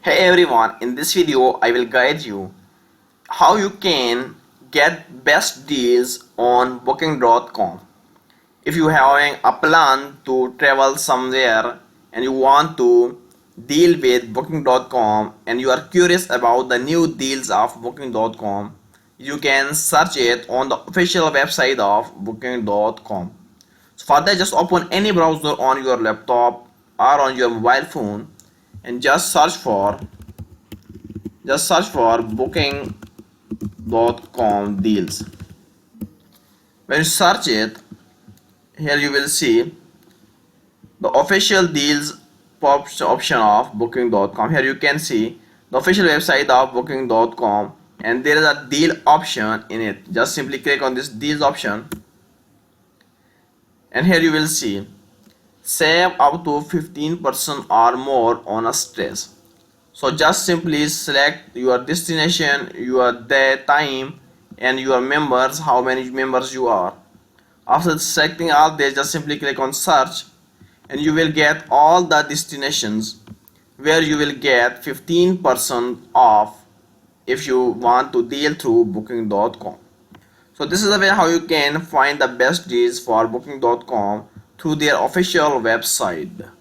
Hey everyone, in this video I will guide you how you can get best deals on booking.com. If you are having a plan to travel somewhere and you want to deal with booking.com and you are curious about the new deals of booking.com, you can search it on the official website of booking.com. So for that, just open any browser on your laptop or on your mobile phone and just search for booking.com deals. When you search it, here you will see the official deals option of booking.com. Here you can see the official website of booking.com and there is a deal option in it. Just simply click on this deals option and here you will see save up to 15% or more on a stress. So just simply select your destination, your day, time and your members, how many members you are. After selecting all this, just simply click on search and you will get all the destinations where you will get 15% off if you want to deal through booking.com. So this is the way how you can find the best deals for booking.com through their official website.